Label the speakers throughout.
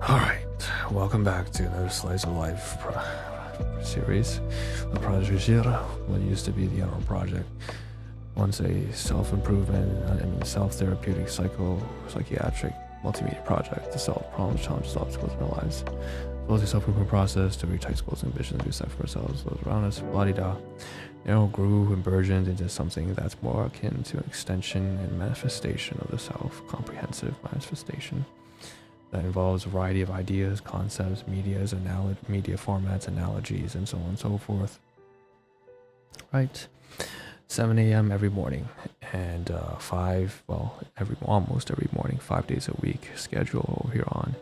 Speaker 1: Alright, welcome back to another Slice of Life series. The project Zero, what used to be the Arrow Project. Once a self-improvement, self-therapeutic, psychiatric multimedia project to solve problems, challenges, obstacles in our lives. As well as a self-improvement process to reach high goals and ambitions we set for ourselves, those around us, blah-de-da. Arrow grew and burgeoned into something that's more akin to an extension and manifestation of the self, comprehensive manifestation that involves a variety of ideas, concepts, media formats, analogies, and so on and so forth. Right, 7 a.m. every morning, and almost every morning, 5 days a week schedule over here on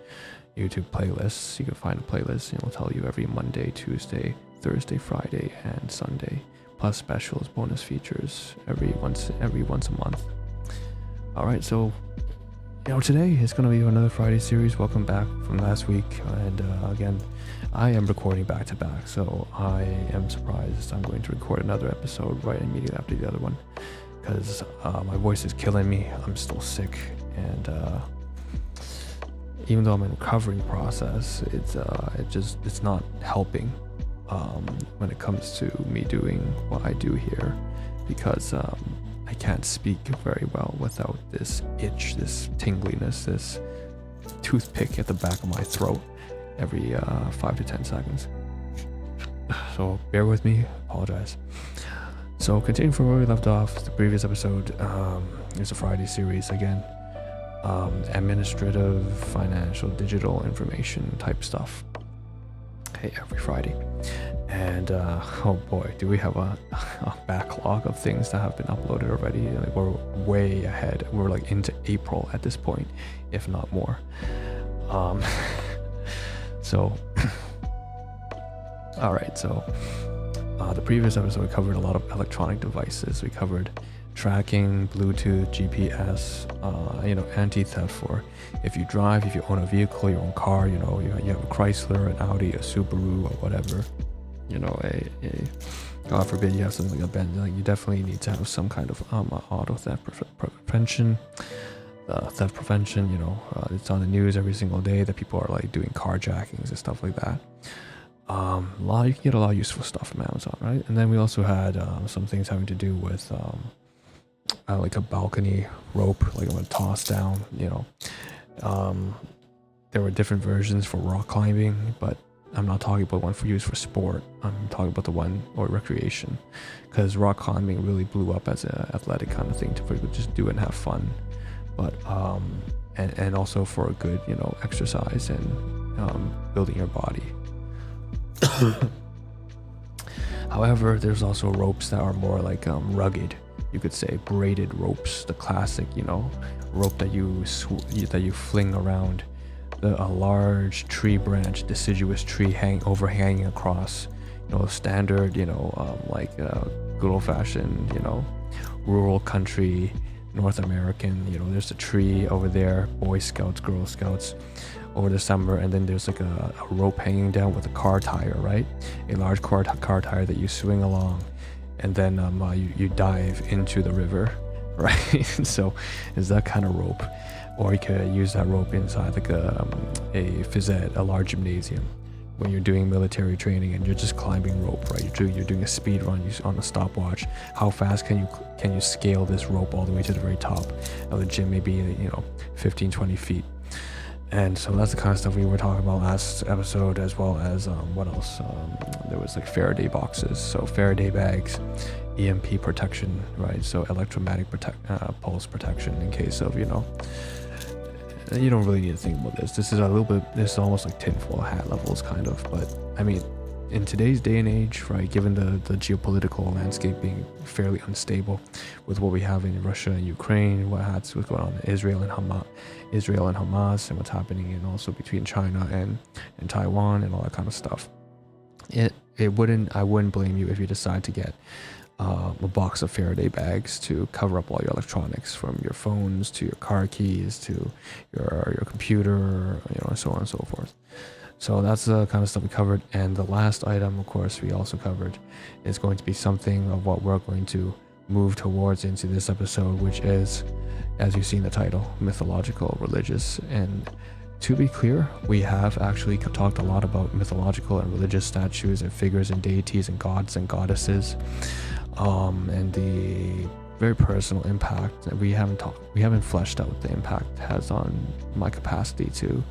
Speaker 1: YouTube playlists. You can find a playlist, and it'll tell you every Monday, Tuesday, Thursday, Friday, and Sunday, plus specials, bonus features every once a month. All right, so today is going to be another Friday series. Welcome back from last week, and again, I am recording back to back, so I am surprised I'm going to record another episode right immediately after the other one, because my voice is killing me. I'm still sick, and even though I'm in recovery process, it's not helping when it comes to me doing what I do here, because I can't speak very well without this itch, this tingliness, this toothpick at the back of my throat every 5 to 10 seconds. So bear with me, apologize. So continuing from where we left off, the previous episode, it's a Friday series again. Administrative, financial, digital information type stuff. Hey, every Friday. And oh boy, do we have a backlog of things that have been uploaded already. Like, we're way ahead. We're like into April at this point, if not more. So all right, so the previous episode we covered a lot of electronic devices. We covered tracking, Bluetooth, GPS, anti-theft for if you drive, if you own a vehicle, your own car, you have a Chrysler, an Audi, a Subaru, or whatever, God forbid you have something like a Benz, you definitely need to have some kind of auto theft prevention, theft prevention. It's on the news every single day that people are like doing carjackings and stuff like that. You can get a lot of useful stuff from Amazon, right? And then we also had some things having to do with like a balcony rope, like I'm gonna toss down. There were different versions for rock climbing, but I'm not talking about one for use for sport. I'm talking about the one or recreation, because rock climbing really blew up as an athletic kind of thing to just do it and have fun, but and also for a good exercise and building your body. However, there's also ropes that are more like rugged, you could say, braided ropes, the classic rope that you fling around a large tree branch, deciduous tree overhanging across, standard, like good old-fashioned, rural country, North American. There's a tree over there, Boy Scouts, Girl Scouts, over the summer, and then there's like a rope hanging down with a car tire, right? A large car tire that you swing along, and then you dive into the river, right? So it's that kind of rope. Or you could use that rope inside like a phys ed, a large gymnasium, when you're doing military training and you're just climbing rope, right? You're doing a speed run on a stopwatch. How fast can you scale this rope all the way to the very top of the gym? Maybe 15, 20 feet. And so that's the kind of stuff we were talking about last episode, as well as what else? There was like Faraday boxes, so Faraday bags, EMP protection, right? So electromagnetic pulse protection in case of you don't really need to think about this. This is almost like tinfoil hat levels kind of, but I mean, in today's day and age, right, given the geopolitical landscape being fairly unstable with what we have in Russia and Ukraine, what's going on in Israel and Hamas, and what's happening and also between China and Taiwan and all that kind of stuff, I wouldn't blame you if you decide to get a box of Faraday bags to cover up all your electronics, from your phones to your car keys to your computer, so on and so forth. So that's the kind of stuff we covered. And the last item, of course, we also covered is going to be something of what we're going to move towards into this episode, which is, as you see in the title, mythological, religious, and to be clear, we have actually talked a lot about mythological and religious statues and figures and deities and gods and goddesses, and the very personal impact that we haven't fleshed out the impact it has on my capacity to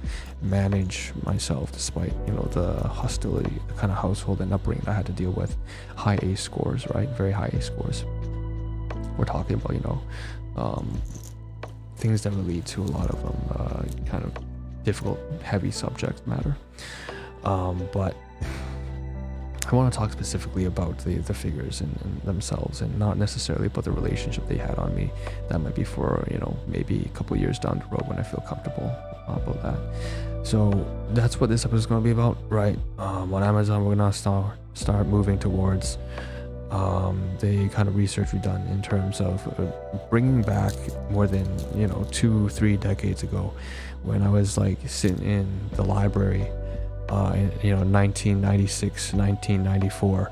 Speaker 1: manage myself despite, you know, the hostility, the kind of household and upbringing I had to deal with. High A scores, right? Very high A scores. We're talking about, you know, things that will lead to a lot of kind of difficult, heavy subject matter. But I want to talk specifically about the figures and themselves, and not necessarily about the relationship they had on me. That might be for, you know, maybe a couple years down the road when I feel comfortable about that. So that's what this episode is going to be about, right? On Amazon, we're going to start moving towards the kind of research we've done in terms of bringing back more than, you know, 2-3 decades ago, when I was like sitting in the library, you know, 1996, 1994,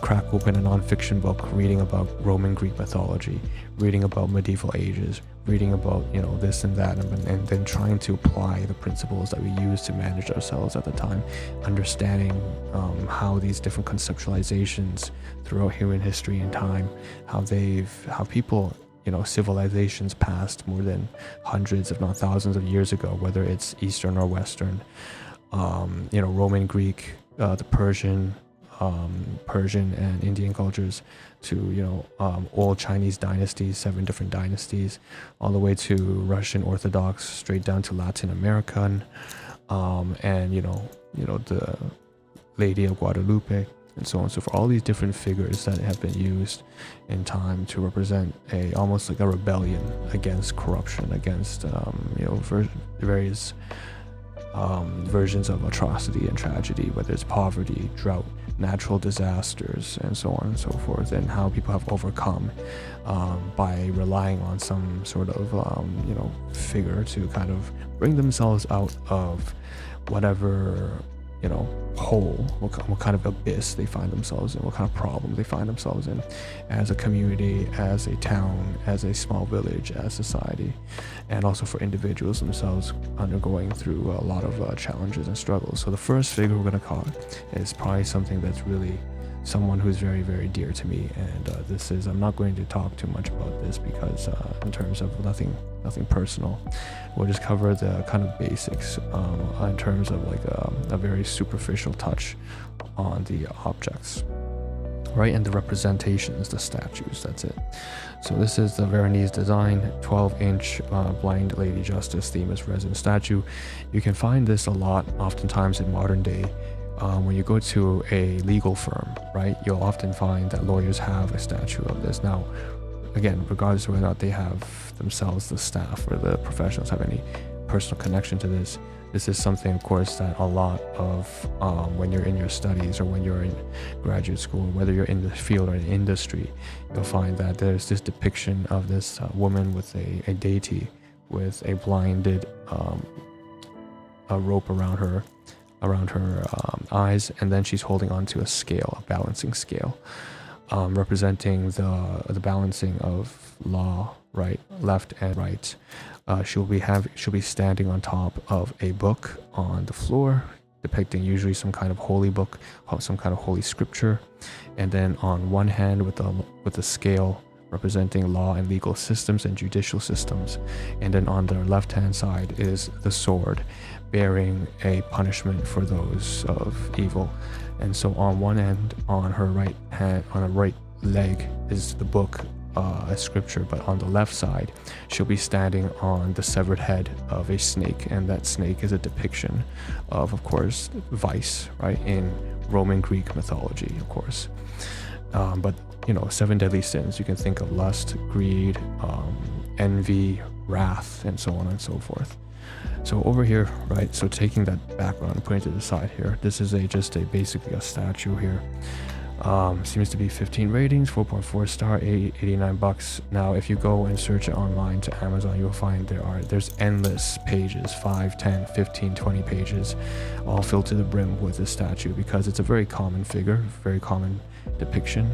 Speaker 1: crack open a non-fiction book, reading about Roman Greek mythology, reading about medieval ages, reading about, you know, this and that, and then trying to apply the principles that we used to manage ourselves at the time, understanding how these different conceptualizations throughout human history and time, how people, you know, civilizations past more than hundreds, if not thousands of years ago, whether it's Eastern or Western, you know, Roman, Greek, the Persian and Indian cultures, to, you know, old Chinese dynasties, 7 different dynasties, all the way to Russian Orthodox, straight down to Latin American, and you know the Lady of Guadalupe, and so on and so forth. All these different figures that have been used in time to represent almost like a rebellion against corruption, against you know, various versions of atrocity and tragedy, whether it's poverty, drought, natural disasters, and so on and so forth, and how people have overcome by relying on some sort of you know, figure to kind of bring themselves out of whatever, you know, hole, what kind of abyss they find themselves in, what kind of problem they find themselves in, as a community, as a town, as a small village, as society, and also for individuals themselves undergoing through a lot of challenges and struggles. So the first figure we're going to call is probably something that's really someone who's very, very dear to me, and this is, I'm not going to talk too much about this because in terms of nothing personal. We'll just cover the kind of basics in terms of like a very superficial touch on the objects, right, and the representations, the statues. That's it. So this is the Veronese design 12-inch Blind Lady Justice Themis resin statue. You can find this a lot oftentimes in modern day. When you go to a legal firm, right, you'll often find that lawyers have a statue of this. Now, again, regardless of whether or not they have themselves, the staff or the professionals, have any personal connection to this, this is something, of course, that a lot of when you're in your studies or when you're in graduate school, whether you're in the field or in the industry, you'll find that there's this depiction of this woman with a deity with a blinded a rope around her eyes, and then she's holding onto a scale, a balancing scale, representing the balancing of law, right, left and right. She'll be standing on top of a book on the floor, depicting usually some kind of holy book, some kind of holy scripture, and then on one hand with the scale representing law and legal systems and judicial systems, and then on the left hand side is the sword, bearing a punishment for those of evil. And so on one end, on her right hand, on her right leg, is the book, a scripture, but on the left side she'll be standing on the severed head of a snake, and that snake is a depiction of course, vice, right, in Roman Greek mythology, of course. But you know, 7 deadly sins, you can think of lust, greed, envy, wrath, and so on and so forth. So over here, right, so taking that background and putting it to the side here, this is basically a statue here. Seems to be 15 ratings, 4.4 star, $89. Now, if you go and search it online to Amazon, you'll find there's endless pages, 5, 10, 15, 20 pages, all filled to the brim with this statue, because it's a very common figure, very common depiction.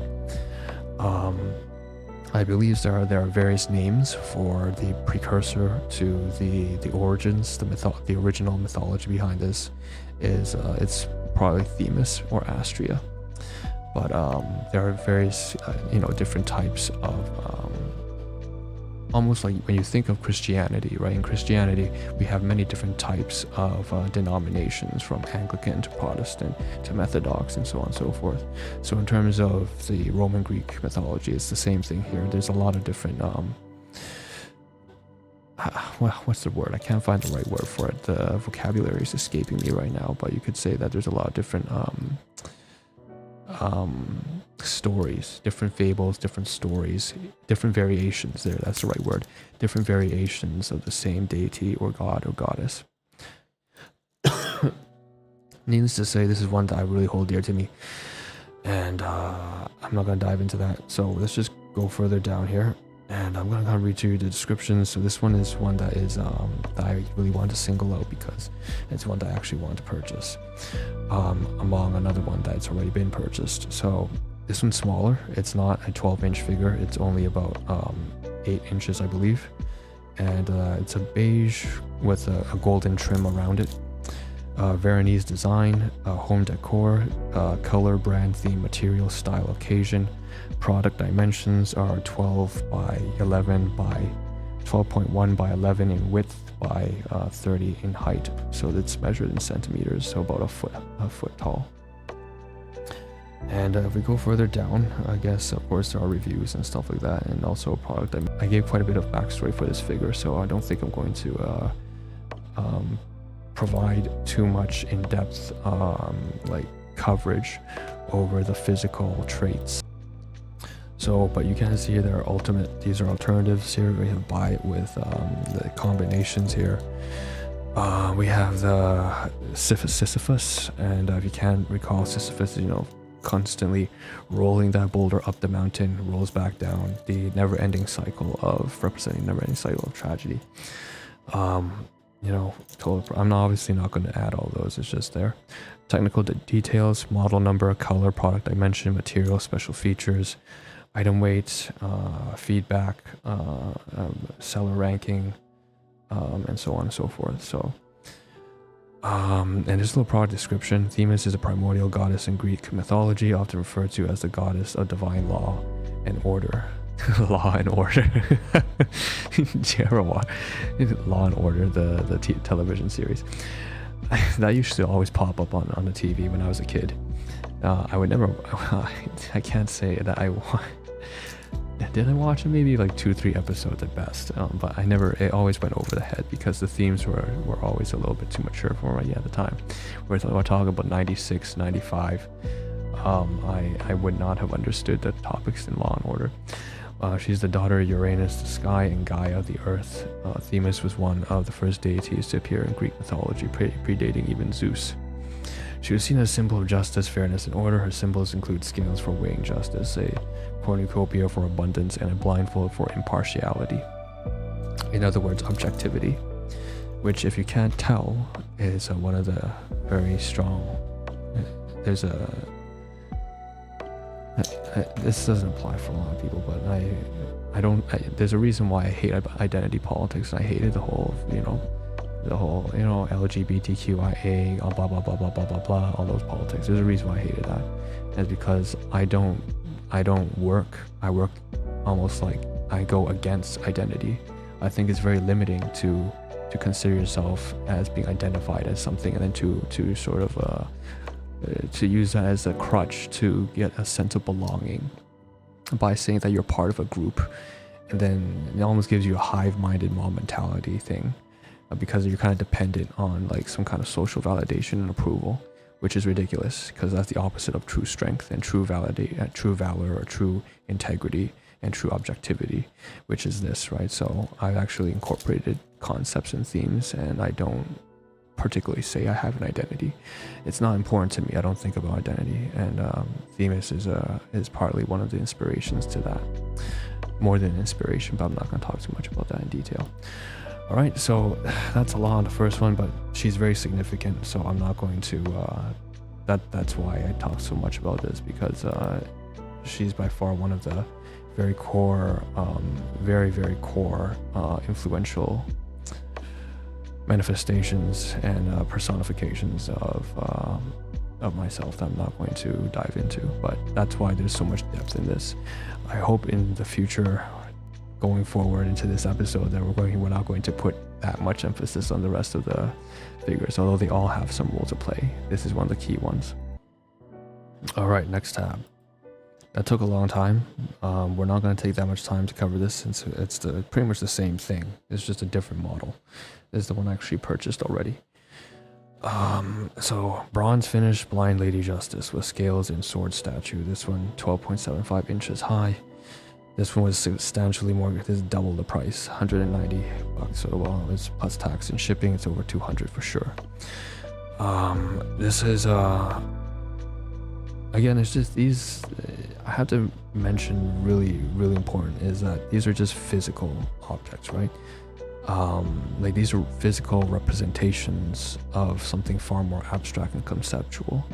Speaker 1: I believe there are various names for the precursor to the origins, the original mythology behind this is it's probably Themis or Astria, but there are various different types of almost like when you think of Christianity, right? In Christianity, we have many different types of denominations, from Anglican to Protestant to Methodox and so on and so forth. So in terms of the Roman Greek mythology, it's the same thing here. There's a lot of different, well, what's the word? I can't find the right word for it. The vocabulary is escaping me right now, but you could say that there's a lot of different stories, different fables, different stories, different variations there, that's the right word, different variations of the same deity or god or goddess. Needless to say, this is one that I really hold dear to me, and I'm not going to dive into that, so let's just go further down here, and I'm going to read you the descriptions. So this one is one that is that I really want to single out because it's one that I actually want to purchase, among another one that's already been purchased. So this one's smaller. It's not a 12-inch figure. It's only about 8 inches, I believe. And it's a beige with a golden trim around it. Veronese design, home decor, color, brand, theme, material, style, occasion. Product dimensions are 12 by 11 by 12.1 by 11 in width by 30 in height. So it's measured in centimeters, so about a foot tall. And if we go further down, I guess of course there are reviews and stuff like that, and also a product. I gave quite a bit of backstory for this figure, so I don't think I'm going to provide too much in-depth like coverage over the physical traits. So, but you can see there are these are alternatives here. We have buy it with the combinations here. We have the Sisyphus, and if you can recall, Sisyphus, constantly rolling that boulder up the mountain, rolls back down, the never-ending cycle of representing never-ending cycle of tragedy. I'm obviously not going to add all those, it's just there. Technical details, model number, color, product dimension, material, special features, item weight, feedback, seller ranking, and so on and so forth. So and just a little product description. Themis is a primordial goddess in Greek mythology, often referred to as the goddess of divine law and order. Law and Order. Do you ever watch Law and Order, the television series? That used to always pop up on the TV when I was a kid. I would never, I can't say that did I watch it? Maybe like 2-3 episodes at best, but it always went over the head because the themes were always a little bit too mature for me at the time. We're talking about 96, 95. I would not have understood the topics in Law and Order. She's the daughter of Uranus, the sky, and Gaia, the earth. Themis was one of the first deities to appear in Greek mythology, predating even Zeus. She was seen as a symbol of justice, fairness, and order. Her symbols include scales for weighing justice, a cornucopia for abundance, and a blindfold for impartiality. In other words, objectivity, which, if you can't tell, is one of the very strong. There's a. This doesn't apply for a lot of people, but there's a reason why I hate identity politics, and I hated the whole LGBTQIA, blah blah blah blah blah blah blah, all those politics. There's a reason why I hated that. It's because I work almost like I go against identity. I think it's very limiting to consider yourself as being identified as something, and then to sort of to use that as a crutch to get a sense of belonging by saying that you're part of a group, and then it almost gives you a hive-minded mob mentality thing, because you're kind of dependent on like some kind of social validation and approval, which is ridiculous, because that's the opposite of true strength and true valor or true integrity and true objectivity, which is this, right? So I've actually incorporated concepts and themes, and I don't particularly say I have an identity. It's not important to me. I don't think about identity, and Themis is partly one of the inspirations to that. More than inspiration, but I'm not going to talk too much about that in detail. All right, so that's a lot on the first one, but she's very significant, so I'm not going to. That's why I talk so much about this, because she's by far one of the very core, very core, influential manifestations and personifications of myself that I'm not going to dive into. But that's why there's so much depth in this. I hope in the future, going forward into this episode, that we're not going to put that much emphasis on the rest of the figures, although they all have some role to play. This is one of the key ones. All right, next tab. That took a long time. We're not going to take that much time to cover this, since it's pretty much the same thing. It's just a different model. This is the one I actually purchased already. So bronze finish Blind Lady Justice with scales and sword statue. This one 12.75 inches high. This one was substantially more. This is double the price, 190 bucks. So well, it's plus tax and shipping. It's over 200 for sure. This is again, it's just these. I have to mention really important is that these are just physical objects, right? Like these are physical representations of something far more abstract and conceptual.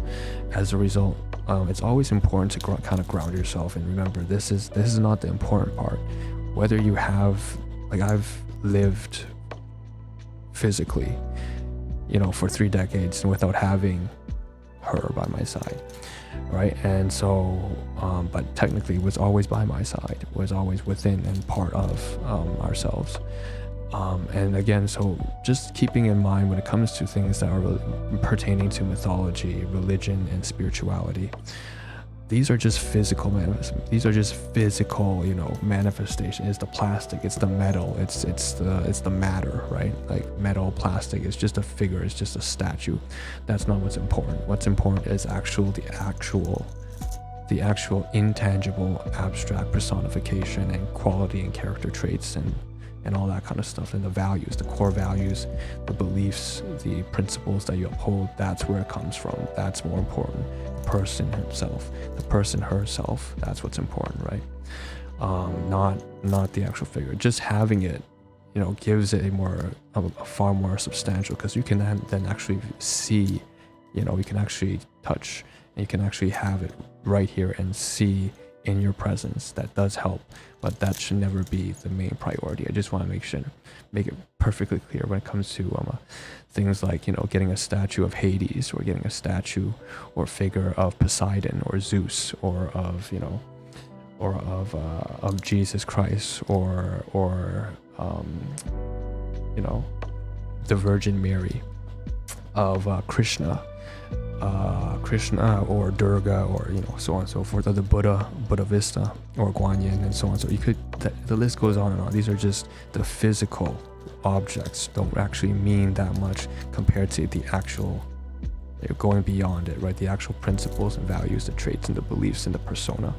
Speaker 1: As a result, it's always important to kind of ground yourself and remember this is not the important part. Whether you have, like I've lived physically, you know, for 3 decades without having her by my side, right? And so, but technically was always by my side, was always within and part of ourselves. And again, so just keeping in mind when it comes to things that are pertaining to mythology, religion, and spirituality, these are just physical these are just physical, you know, manifestation. It's the plastic, it's the metal, it's the matter, right? Like metal, plastic, it's just a figure, it's just a statue. That's not what's important. What's important is the actual intangible, abstract personification and quality and character traits and all that kind of stuff, and the values, the core values, the beliefs, the principles that you uphold. That's where it comes from. That's more important. The person himself, the person herself, that's what's important, right? Not the actual figure. Just having it, you know, gives it a far more substantial, because you can then actually see, you know, you can actually touch, and you can actually have it right here and see in your presence. That does help, but that should never be the main priority. I just want to make it perfectly clear when it comes to things like, you know, getting a statue of Hades, or getting a statue or figure of Poseidon or Zeus, or of, you know, or of Jesus Christ, or you know, the Virgin Mary, of Krishna or Durga, or, you know, so on and so forth, or the Buddha Vista, or Guanyin, and so on. So you could, the list goes on and on. These are just the physical objects, don't actually mean that much compared to the actual, going beyond it, right? The actual principles and values, the traits and the beliefs and the persona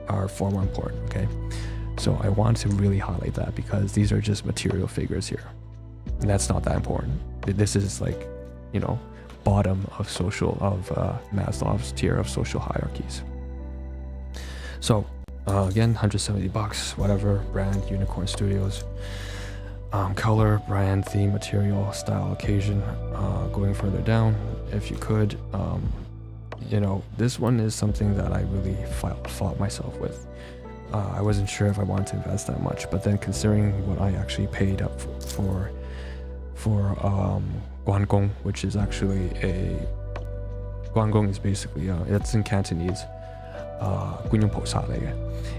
Speaker 1: are far more important, okay? So I want to really highlight that, because these are just material figures here, and that's not that important. This is like, you know, bottom of Maslow's tier of social hierarchies. So again, 170 bucks, whatever, brand, Unicorn Studios. Color, brand, theme, material, style, occasion. Going further down, if you could, you know, this one is something that I really fought myself with. I wasn't sure if I wanted to invest that much, but then considering what I actually paid up for Guangong, which is actually Guangong is basically, it's in Cantonese,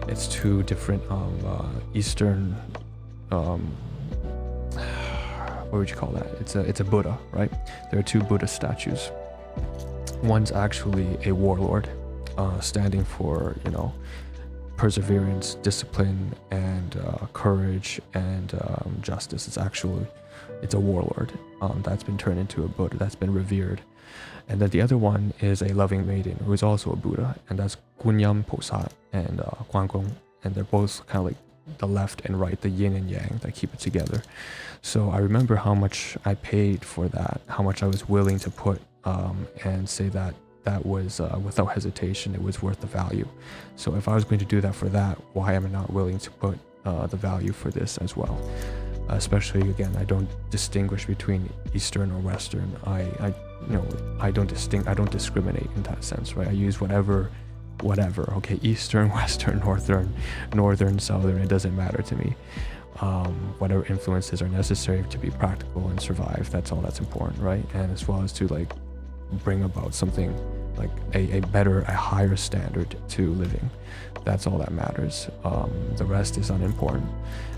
Speaker 1: it's 2 different Eastern, what would you call that? It's a Buddha, right? There are 2 Buddha statues. One's actually a warlord, standing for, you know, perseverance, discipline, and courage, and justice. It's a warlord that's been turned into a Buddha, that's been revered. And then the other one is a loving maiden who is also a Buddha, and that's Gunyam Posat and Guangong, and they're both kind of like the left and right, the yin and yang that keep it together. So I remember how much I paid for that, how much I was willing to put, and say that was without hesitation, it was worth the value. So if I was going to do that for that, why am I not willing to put the value for this as well? Especially, again, I don't distinguish between Eastern or Western. I don't discriminate in that sense, right? I use whatever whatever. Okay, Eastern, Western, Northern, Southern, it doesn't matter to me. Whatever influences are necessary to be practical and survive, that's all that's important, right? And as well as to like bring about something like a higher standard to living. That's all that matters. The rest is unimportant.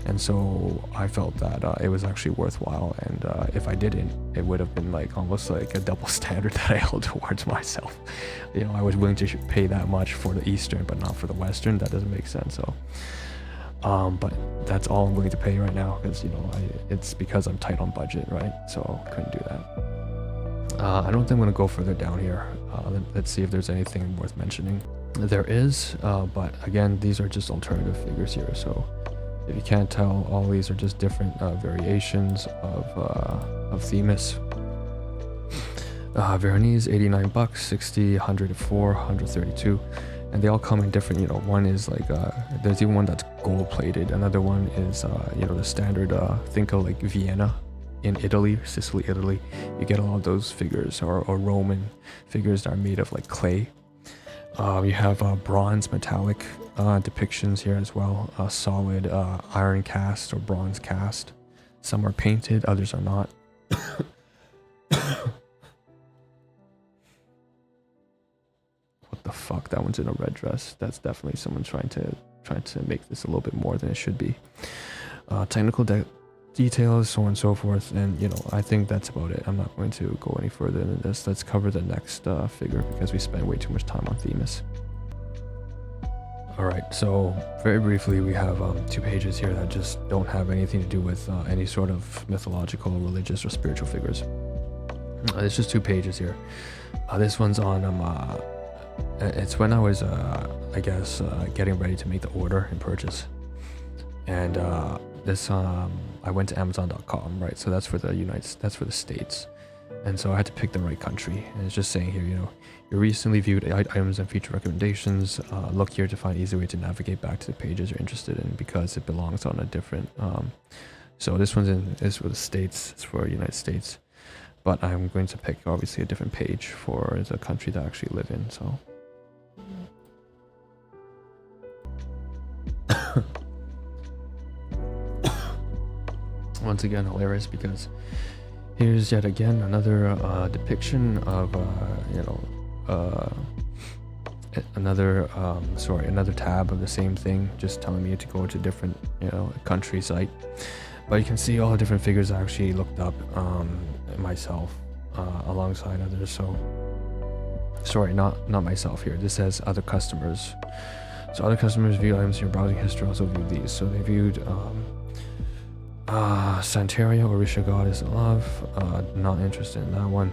Speaker 1: And so I felt that it was actually worthwhile, and if I didn't, it would have been like almost like a double standard that I held towards myself. You know, I was willing to pay that much for the Eastern but not for the Western. That doesn't make sense. So but that's all I'm willing to pay right now, because you know it's because I'm tight on budget, right? So couldn't do that. I don't think I'm gonna go further down here. Let's see if there's anything worth mentioning. There is, but again, these are just alternative figures here. So if you can't tell, all these are just different variations of Themis. Veronese, 89 bucks, 60, 104, 132. And they all come in different, you know, one is like, there's even one that's gold plated. Another one is, you know, the standard, think of like Vienna in Italy, Sicily, Italy. You get a lot of those figures, or Roman figures that are made of like clay. You have bronze metallic depictions here as well. Solid iron cast or bronze cast. Some are painted, others are not. What the fuck? That one's in a red dress. That's definitely someone trying to make this a little bit more than it should be. Technical details, so on and so forth, and you know, I think that's about it. I'm not going to go any further than this. Let's cover the next figure, because we spent way too much time on Themis. Alright, so very briefly, we have 2 pages here that just don't have anything to do with any sort of mythological, religious, or spiritual figures. It's just 2 pages here. This one's on it's when I was I guess getting ready to make the order and purchase, and this I went to Amazon.com, right? So that's for the States, and so I had to pick the right country. And it's just saying here, you know, your recently viewed items and feature recommendations. Look here to find an easy way to navigate back to the pages you're interested in, because it belongs on a different. So this one's is for the States. It's for United States, but I'm going to pick obviously a different page for the country that I actually live in. So. Once again, hilarious, because here's yet again another depiction of another tab of the same thing, just telling me to go to different country site. But you can see all the different figures I actually looked up myself alongside others. So sorry, not myself here. This says other customers. So other customers view items in your browsing history, also view these. So they viewed Santeria, Orisha goddess of love. Not interested in that one.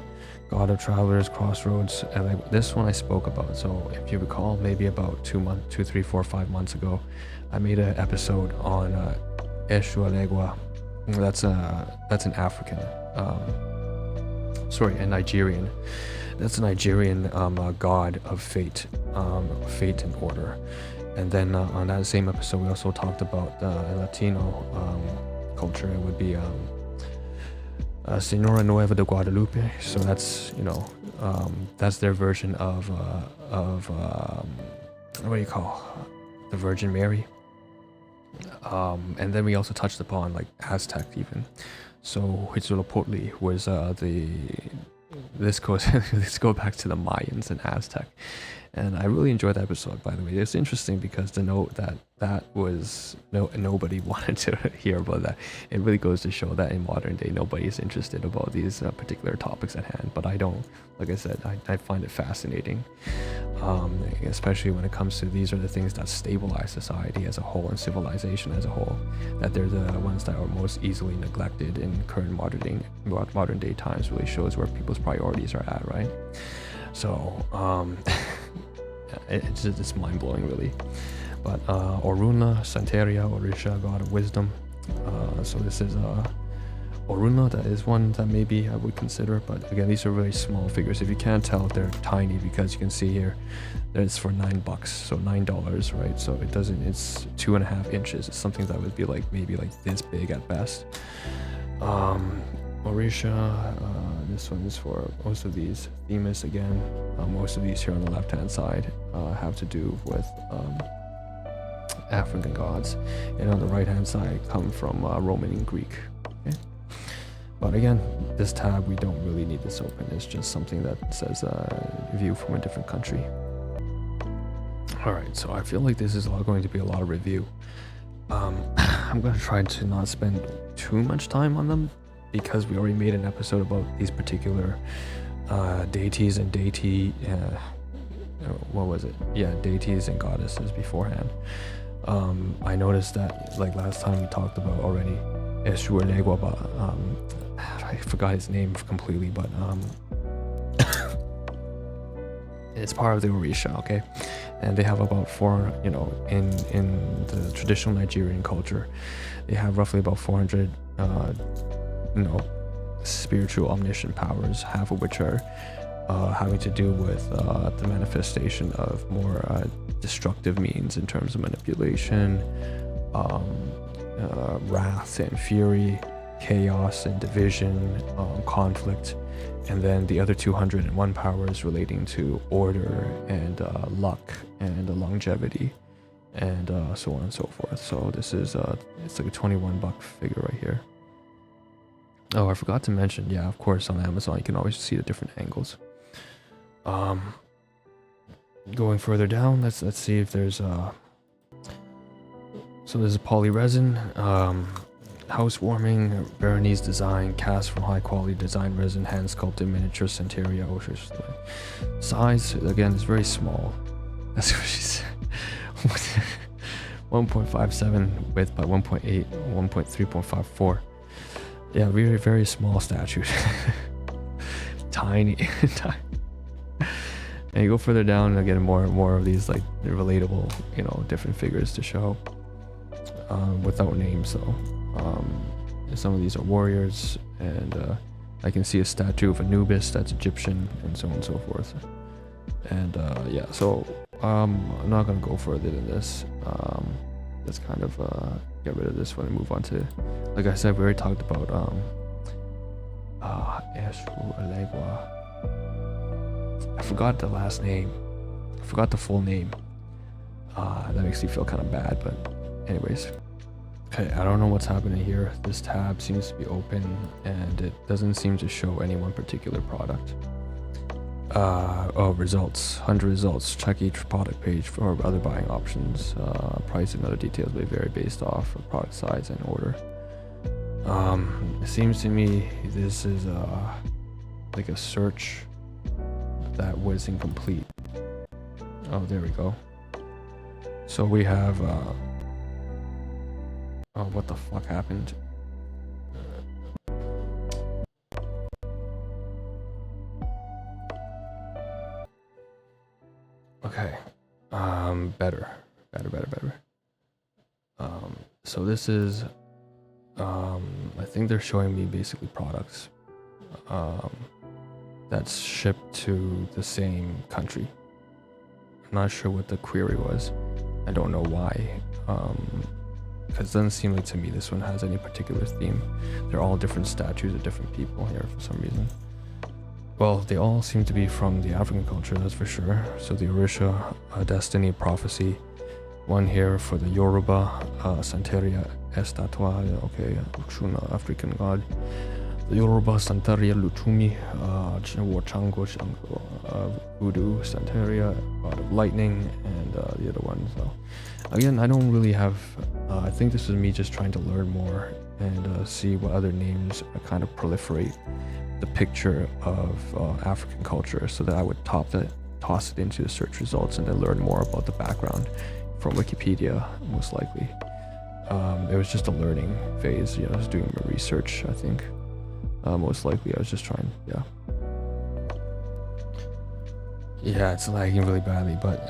Speaker 1: God of Travelers, Crossroads, and this one I spoke about. So if you recall, maybe about 2, 3, 4, 5 months ago, I made an episode on Eshu Alegua. That's an African, a Nigerian. That's a Nigerian god of fate, fate and order. And then on that same episode, we also talked about Latino culture. It would be Senora Nueva de Guadalupe. So that's that's their version of what do you call the Virgin Mary. And then we also touched upon like Aztec even. So Huitzilopochtli was this goes back to the Mayans and Aztec. And I really enjoyed that episode, by the way. It's interesting because to note that was nobody wanted to hear about that. It really goes to show that in modern day, nobody is interested about these particular topics at hand. But I don't, like I said, I find it fascinating, especially when it comes to these are the things that stabilize society as a whole and civilization as a whole. That they're the ones that are most easily neglected in current modern day times. Really shows where people's priorities are at, right? So it's mind-blowing really. But Oruna, Santeria, Orisha, god of wisdom. So this is Oruna. That is one that maybe I would consider, but again, these are very small figures. If you can't tell, they're tiny because you can see here that it's for $9, so $9, right? So it's 2.5 inches. It's something that would be like maybe like this big at best. Orisha, this one is for most of these. Themis again, most of these here on the left hand side have to do with African gods, and on the right hand side come from Roman and Greek. Okay? But again, this tab, we don't really need this open. It's just something that says view from a different country. Alright, so I feel like this is going to be a lot of review. I'm going to try to not spend too much time on them, because we already made an episode about these particular deities and what was it? Yeah, deities and goddesses beforehand. I noticed that, like last time we talked about already, Eshu I forgot his name completely, but it's part of the Orisha, okay? And they have about four, you know, in the traditional Nigerian culture, they have roughly about 400, you know, spiritual omniscient powers, half of which are having to do with the manifestation of more destructive means in terms of manipulation, wrath and fury, chaos and division, conflict, and then the other 201 powers relating to order and luck and longevity, and so on and so forth. So this is it's like a $21 figure right here. Oh, I forgot to mention, yeah, of course, on Amazon you can always see the different angles. Going further down, let's see if there's so this is poly resin, housewarming, Veronese design, cast from high quality design resin, hand sculpted miniature Centauria. Size, again, is very small. That's what she said. 1.57 width by 1.8, 1.3.54. Yeah, very, very small statue. Tiny. And you go further down and get more and more of these like relatable, you know, different figures to show, without names though. Some of these are warriors, and I can see a statue of Anubis that's Egyptian, and so on and so forth. And yeah, so I'm not gonna go further than this. Let's kind of get rid of this one and move on to, like I said, we already talked about Eshu Alegua. I forgot the last name. I forgot the full name. That makes me feel kind of bad, but anyways. Okay, I don't know what's happening here. This tab seems to be open and it doesn't seem to show any one particular product. Oh, results. 100 results. Check each product page for other buying options. Price and other details may vary based off of product size and order. It seems to me this is like a search that was incomplete. Oh, there we go. So we have oh, what the fuck happened? Okay. Better. So this is I think they're showing me basically products that's shipped to the same country. I'm not sure what the query was. I don't know why. Because it doesn't seem like to me this one has any particular theme. They're all different statues of different people here for some reason. Well, they all seem to be from the African culture, that's for sure. So the Orisha, Destiny, Prophecy. One here for the Yoruba, Santeria Estatua, okay, Ushuna, African god. The Yoruba, Santeria Lutumi, Chango, Voodoo, Santeria, god of lightning, and the other one. So again, I don't really have, I think this is me just trying to learn more and see what other names kind of proliferate the picture of African culture, so that I would toss it into the search results and then learn more about the background from Wikipedia, most likely. It was just a learning phase, you know, I was doing my research, I think. Most likely I was just trying, yeah, it's lagging really badly, but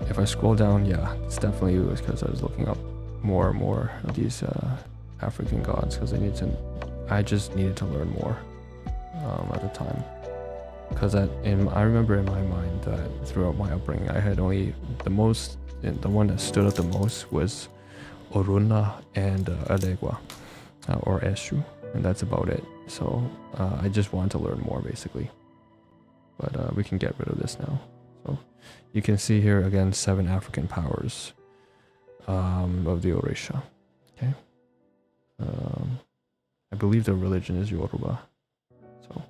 Speaker 1: if I scroll down, yeah, it's definitely was because I was looking up more and more of these African gods, because I just needed to learn more at the time, because I remember in my mind that throughout my upbringing I had only the one that stood out the most was Oruna and Alegua, or Eshu. and that's about it. So I just want to learn more basically, but we can get rid of this now. So you can see here again 7 African powers of the Orisha. Okay, I believe the religion is Yoruba. So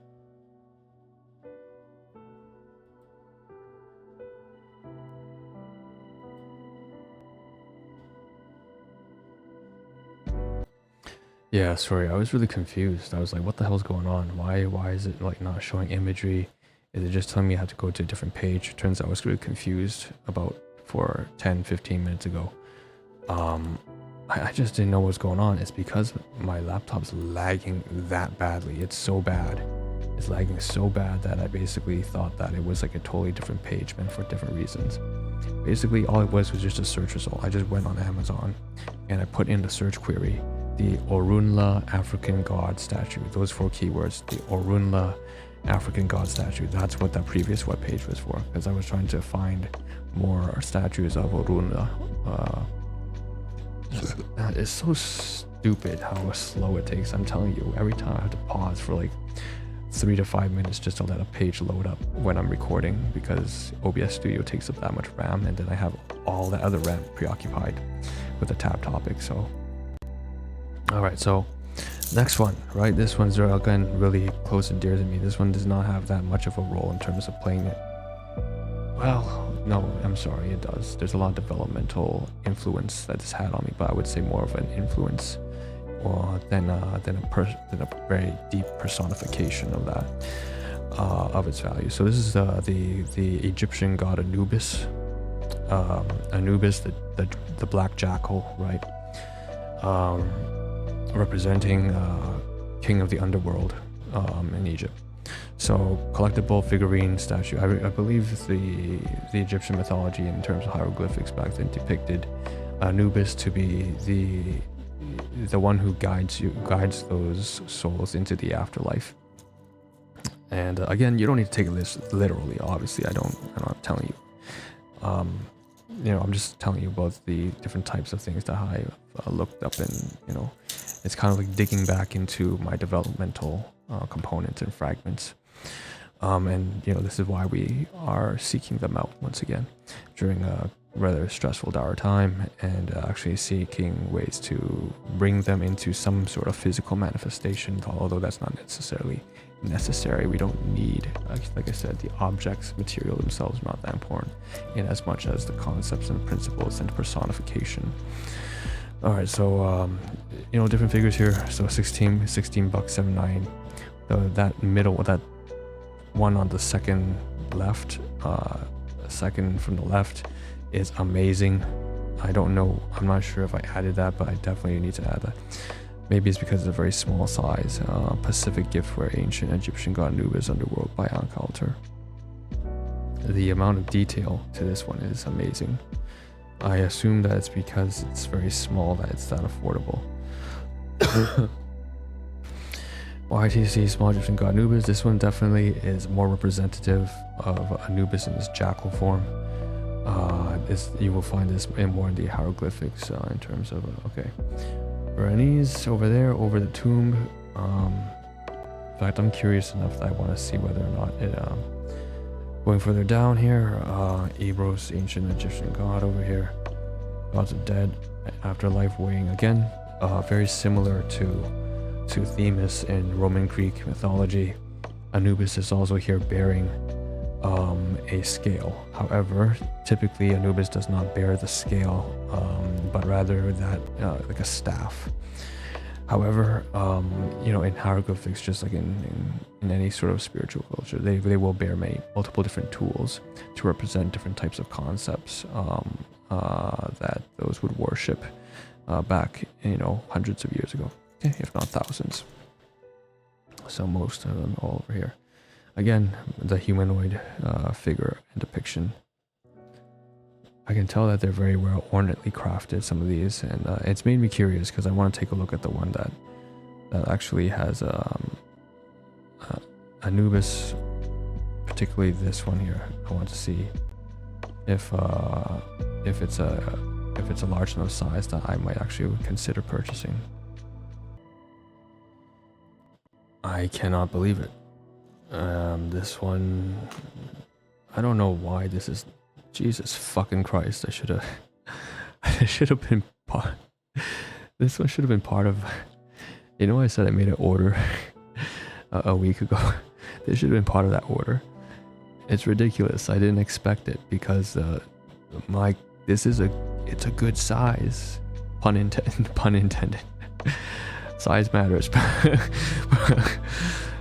Speaker 1: yeah, sorry, I was really confused. I was like, what the hell's going on? Why is it like not showing imagery? Is it just telling me I have to go to a different page? It turns out I was really confused about for 10-15 minutes ago. I just didn't know what's going on. It's because my laptop's lagging that badly. It's so bad. It's lagging so bad that I basically thought that it was like a totally different page meant for different reasons. Basically, all it was just a search result. I just went on Amazon and I put in the search query, the Orunla African God statue. Those 4 keywords, the Orunla African God statue. That's what that previous webpage was for, because I was trying to find more statues of Orunla. It's so stupid how slow it takes. I'm telling you, every time I have to pause for like 3 to 5 minutes just to let a page load up when I'm recording, because OBS Studio takes up that much RAM, and then I have all the other RAM preoccupied with the tab topic. So alright, so next one, right? This one's again really close and dear to me. This one does not have that much of a role in terms of playing it. Well, no, I'm sorry, it does. There's a lot of developmental influence that it's had on me, but I would say more of an influence than a very deep personification of that, of its value. So this is the Egyptian god Anubis. Anubis, the black jackal, right? Representing king of the underworld in Egypt. So collectible figurine statue. I believe the Egyptian mythology in terms of hieroglyphics back then depicted Anubis to be the one who guides those souls into the afterlife. And again, you don't need to take this literally. Obviously, I'm not telling you. I'm just telling you about the different types of things that I looked up, and it's kind of like digging back into my developmental components and fragments. And this is why we are seeking them out once again during a rather stressful dour time, and actually seeking ways to bring them into some sort of physical manifestation, although that's not necessarily necessary. We don't need, like I said, the objects, material themselves are not that important in as much as the concepts and principles and personification. All right, so different figures here. So 16 bucks 79. That middle, that one on the second left, second from the left, is amazing. I don't know, I'm not sure if I added that, but I definitely need to add that. Maybe it's because it's a very small size. Pacific gift for ancient Egyptian god Anubis underworld by Ankalter. The amount of detail to this one is amazing. I assume that it's because it's very small that it's that affordable. YTC small Egyptian god Anubis. This one definitely is more representative of Anubis in his jackal form. You will find this more in the hieroglyphics in terms of okay. Berenice over there, over the tomb. In fact, I'm curious enough that I want to see whether or not it. Going further down here, Ebros, ancient Egyptian god over here. Gods of dead, afterlife weighing again. Very similar to Themis in Roman Greek mythology. Anubis is also here bearing a scale. However, typically Anubis does not bear the scale, but rather that like a staff. However, in hieroglyphics, just like in any sort of spiritual culture, they will bear multiple different tools to represent different types of concepts that those would worship back, hundreds of years ago, if not thousands. So most of them all over here. Again, the humanoid figure and depiction. I can tell that they're very well ornately crafted, some of these, and it's made me curious because I want to take a look at the one that actually has Anubis, particularly this one here. I want to see if it's a large enough size that I might actually consider purchasing. I cannot believe it. This one, I don't know why this is. Jesus fucking Christ! I should have. I should have been part. This one should have been part of. You know, I said I made an order a week ago. This should have been part of that order. It's ridiculous. I didn't expect it because it's a good size. Pun intended. Size matters.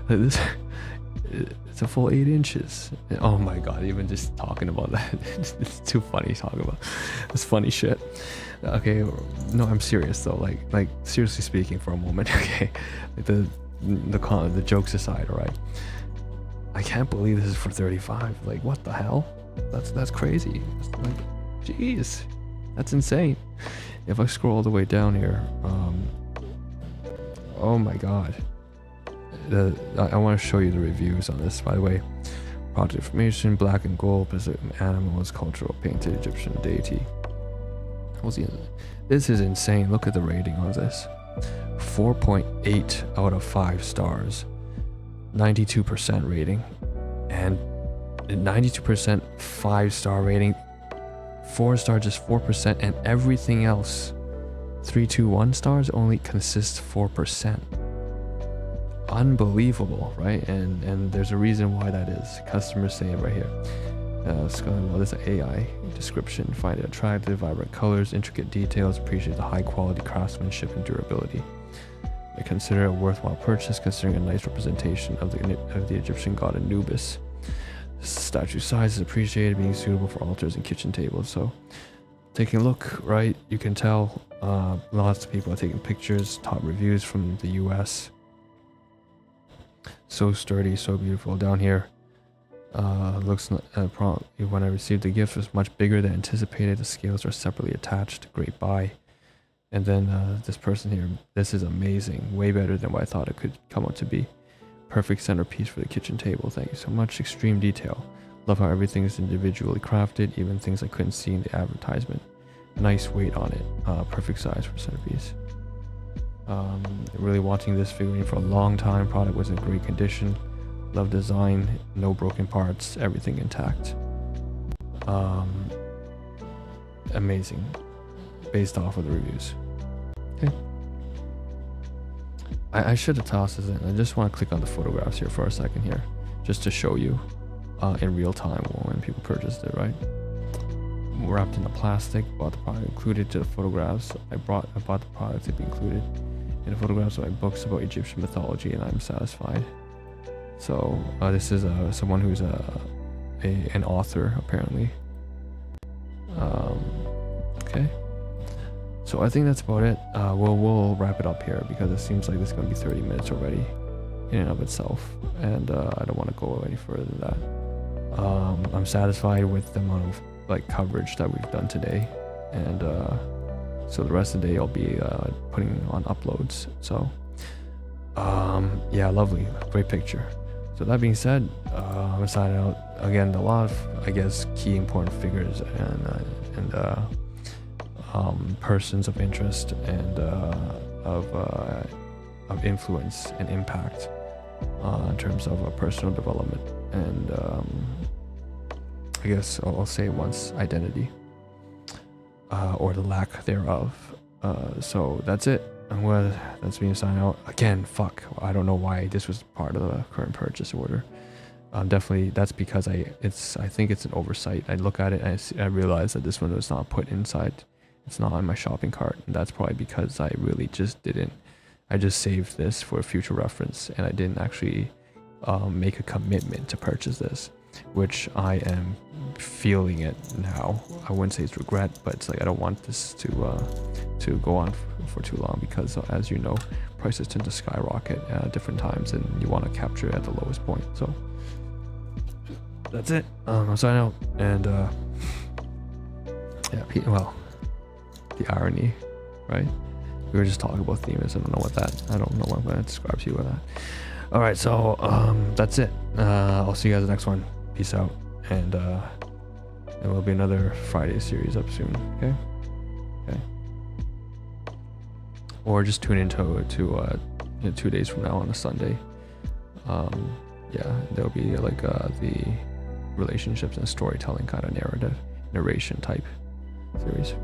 Speaker 1: It's a full 8 inches. Oh my god, even just talking about that, it's too funny talking about this funny shit. Okay, no, I'm serious though, like seriously speaking for a moment, okay? Like the jokes aside, alright? I can't believe this is for 35. Like, what the hell? That's crazy. Like, jeez, that's insane. If I scroll all the way down here, oh my god. I want to show you the reviews on this, by the way. Product information: black and gold, Pacific animals, cultural painted Egyptian deity. This is insane. Look at the rating on this. 4.8 out of 5 stars. 92% rating. And 92% 5-star rating. 4-star just 4%, and everything else 3, 2, 1 stars only consists 4%. Unbelievable, right? And there's a reason why that is. Customers say it right here. Well, this is an AI description. Find it attractive, vibrant colors, intricate details, appreciate the high quality craftsmanship and durability. They consider it a worthwhile purchase, considering a nice representation of the Egyptian god Anubis. The statue size is appreciated, being suitable for altars and kitchen tables. So, taking a look, right, you can tell lots of people are taking pictures, top reviews from the US. So sturdy, so beautiful. Down here, looks when I received the gift, was much bigger than anticipated. The scales are separately attached. Great buy. And then this person here, this is amazing. Way better than what I thought it could come out to be. Perfect centerpiece for the kitchen table. Thank you so much. Extreme detail. Love how everything is individually crafted, even things I couldn't see in the advertisement. Nice weight on it. Perfect size for centerpiece. Really wanting this figurine for a long time. Product was in great condition. Love design, no broken parts, everything intact. Amazing, based off of the reviews. Okay. I should have tossed this in. I just want to click on the photographs here for a second here, just to show you in real time when people purchased it, right? Wrapped in a plastic, bought the product included to the photographs. I bought the product to be included in the photographs of my books about Egyptian mythology, and I'm satisfied. So this is someone who's an author apparently. Okay. So I think that's about it. We'll wrap it up here because it seems like this is going to be 30 minutes already in and of itself, and I don't want to go any further than that. I'm satisfied with the amount of coverage that we've done today, and so the rest of the day I'll be putting on uploads. So yeah, lovely, great picture. So that being said, I'm signing out again. A lot of, I guess, key important figures and persons of interest and of influence and impact in terms of personal development and I guess I'll say once identity or the lack thereof. So that's it. That's me signing out again. Fuck, I don't know why this was part of the current purchase order. Definitely that's because I think it's an oversight. I look at it and I realize that this one was not put inside. It's not on my shopping cart, and that's probably because I really just didn't. I just saved this for future reference, and I didn't actually make a commitment to purchase this, which I am feeling it now. I wouldn't say it's regret, but it's like I don't want this to go on for too long because, as you know, prices tend to skyrocket at different times, and you want to capture it at the lowest point. So that's it. I'm signing out, and yeah, well, the irony, right? We were just talking about Themis. I don't know what that describes you with that. All right, so that's it. I'll see you guys in the next one. Peace out, and there will be another Friday series up soon. Okay. Or just tune into 2 days from now on a Sunday. Yeah, there'll be like the relationships and storytelling kind of narration type series.